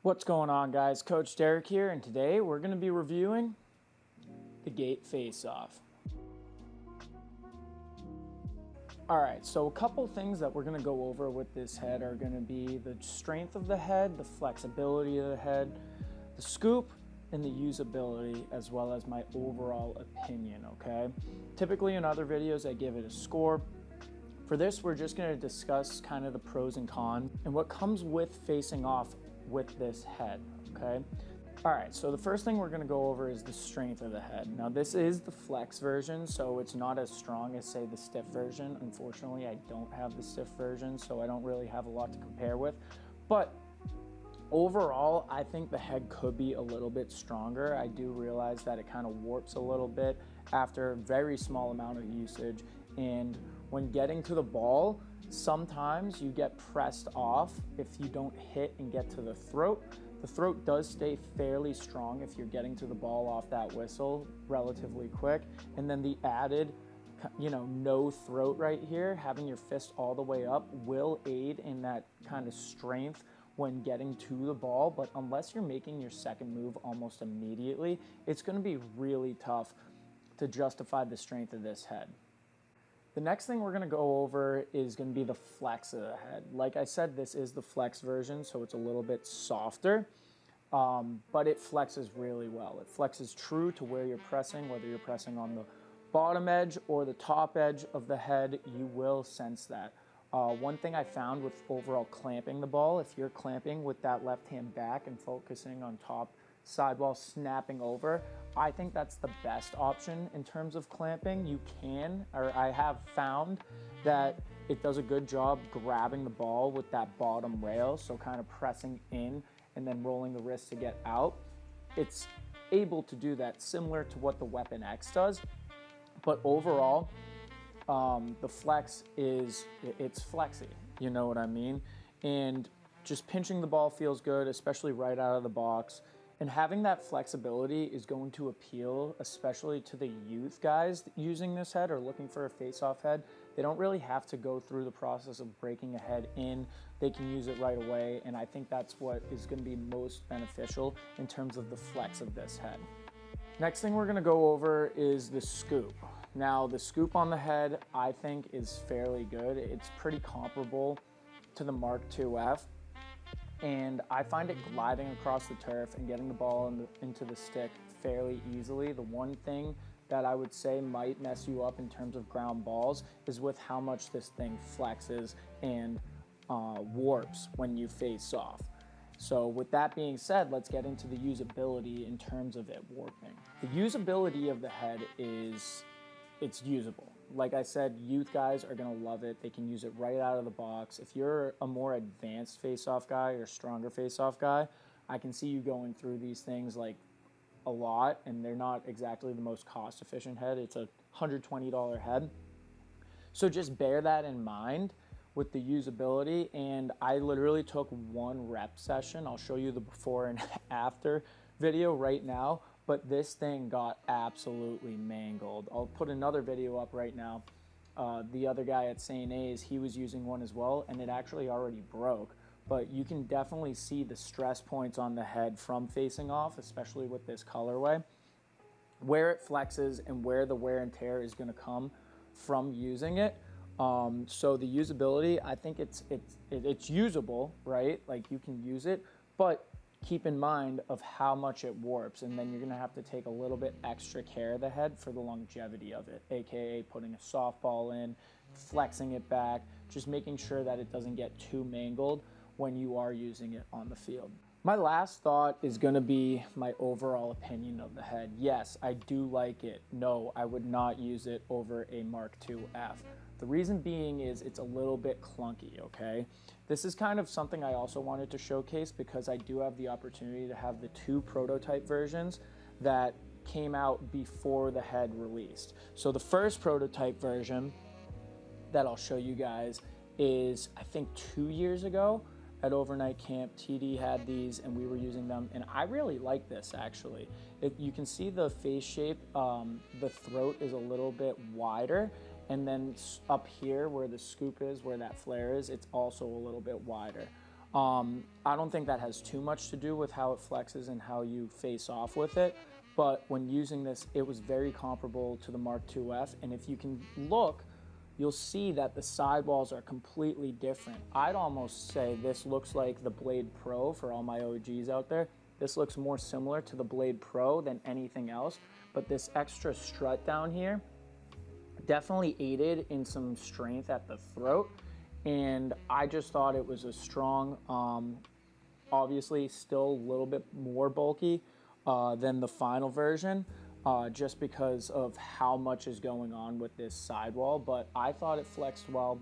What's going on, guys? Coach Derek here, and today we're going to be reviewing the Gait Faceoff. Alright, so a couple things that we're going to go over with this head are going to be the strength of the head, the flexibility of the head, the scoop, and the usability, as well as my overall opinion, okay? Typically in other videos I give it a score. For this, we're just going to discuss kind of the pros and cons and what comes with facing off with this head, okay? All right, so the first thing we're gonna go over is the strength of the head. Now this is the flex version, so it's not as strong as say the stiff version. Unfortunately, I don't have the stiff version, so I don't really have a lot to compare with. But overall, I think the head could be a little bit stronger. I do realize that it kind of warps a little bit after a very small amount of usage. And when getting to the ball, sometimes you get pressed off if you don't hit and get to the throat. The throat does stay fairly strong if you're getting to the ball off that whistle relatively quick. And then the added, no throat right here, having your fist all the way up will aid in that kind of strength when getting to the ball. But unless you're making your second move almost immediately, it's going to be really tough to justify the strength of this head. The next thing we're going to go over is going to be the flex of the head. Like I said, this is the flex version, so it's a little bit softer, but it flexes really well. It flexes true to where you're pressing, whether you're pressing on the bottom edge or the top edge of the head, you will sense that. One thing I found with overall clamping the ball, if you're clamping with that left hand back and focusing on top sidewall snapping over, I think that's the best option in terms of clamping. I have found that it does a good job grabbing the ball with that bottom rail, so kind of pressing in and then rolling the wrist to get out. It's able to do that similar to what the Weapon X does, but overall, the flex it's flexy, you know what I mean? And just pinching the ball feels good, especially right out of the box. And having that flexibility is going to appeal, especially to the youth guys using this head or looking for a face-off head. They don't really have to go through the process of breaking a head in. They can use it right away, and I think that's what is going to be most beneficial in terms of the flex of this head. Next thing we're going to go over is the scoop. Now, the scoop on the head, I think, is fairly good. It's pretty comparable to the Mark IIF. And I find it gliding across the turf and getting the ball into the stick fairly easily. The one thing that I would say might mess you up in terms of ground balls is with how much this thing flexes and warps when you face off. So with that being said, let's get into the usability in terms of it warping. The usability of the head it's usable. Like I said, youth guys are gonna love it. They can use it right out of the box. If you're a more advanced face-off guy or stronger face-off guy, I can see you going through these things like a lot, and they're not exactly the most cost-efficient head. It's a $120 head. So just bear that in mind with the usability. And I literally took one rep session. I'll show you the before and after video right now. But this thing got absolutely mangled. I'll put another video up right now. The other guy at St. A's, he was using one as well, and it actually already broke. But you can definitely see the stress points on the head from facing off, especially with this colorway, where it flexes and where the wear and tear is gonna come from using it. So the usability, I think it's usable, right? Like you can use it, but keep in mind of how much it warps, and then you're going to have to take a little bit extra care of the head for the longevity of it, aka putting a softball in, flexing it back, just making sure that it doesn't get too mangled when you are using it on the field. My last thought is going to be my overall opinion of the head. Yes, I do like it. No, I would not use it over a Mark IIF. The reason being is it's a little bit clunky, okay? This is kind of something I also wanted to showcase because I do have the opportunity to have the two prototype versions that came out before the head released. So the first prototype version that I'll show you guys is, I think 2 years ago at overnight camp. TD had these and we were using them, and I really like this actually. You can see the face shape, the throat is a little bit wider, and then up here where the scoop is, where that flare is, it's also a little bit wider. I don't think that has too much to do with how it flexes and how you face off with it, but when using this, it was very comparable to the Mark IIF, and if you can look, you'll see that the sidewalls are completely different. I'd almost say this looks like the Blade Pro for all my OGs out there. This looks more similar to the Blade Pro than anything else, but this extra strut down here definitely aided in some strength at the throat, and I just thought it was a strong, obviously still a little bit more bulky than the final version, just because of how much is going on with this sidewall, but I thought it flexed well.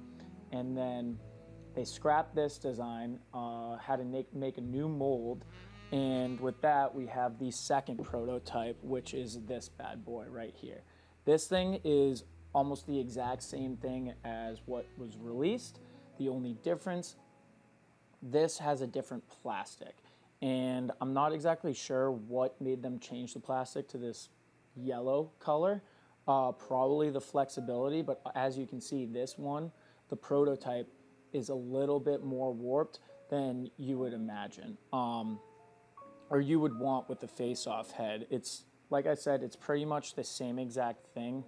And then they scrapped this design, had to make a new mold, and with that we have the second prototype, which is this bad boy right here. This thing is almost the exact same thing as what was released. The only difference, this has a different plastic, and I'm not exactly sure what made them change the plastic to this yellow color. Probably the flexibility, but as you can see, this one, the prototype, is a little bit more warped than you would imagine, or you would want with the Faceoff head. It's, like I said, it's pretty much the same exact thing.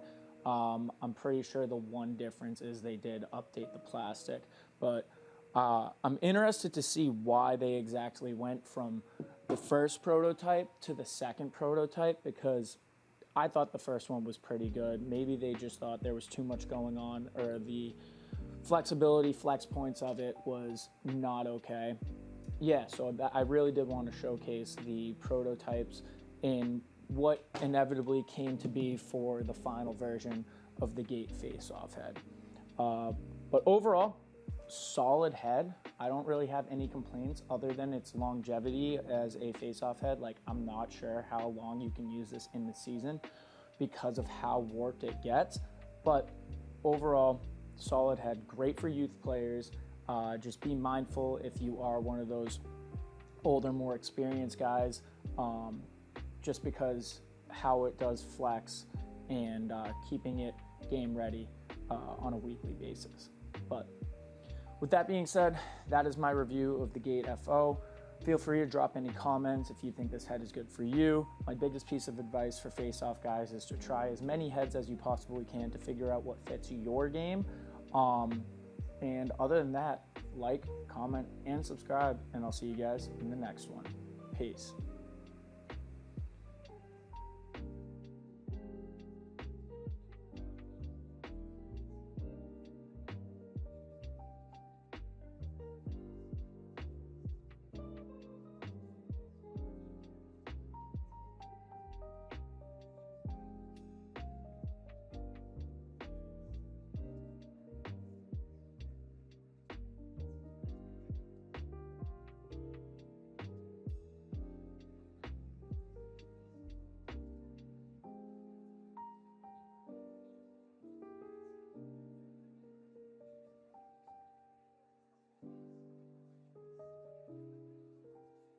I'm pretty sure the one difference is they did update the plastic, but I'm interested to see why they exactly went from the first prototype to the second prototype, because I thought the first one was pretty good. Maybe they just thought there was too much going on, or the flexibility, flex points of it was not okay. Yeah, so I really did want to showcase the prototypes in what inevitably came to be for the final version of the Gait Faceoff head. But overall, solid head. I don't really have any complaints other than its longevity as a Faceoff head. Like, I'm not sure how long you can use this in the season because of how warped it gets. But overall, solid head, great for youth players. Just be mindful if you are one of those older, more experienced guys, just because how it does flex and keeping it game ready on a weekly basis. But with that being said, that is my review of the Gait FO. Feel free to drop any comments if you think this head is good for you. My biggest piece of advice for Faceoff guys is to try as many heads as you possibly can to figure out what fits your game. And other than that, like, comment, and subscribe, and I'll see you guys in the next one. Peace.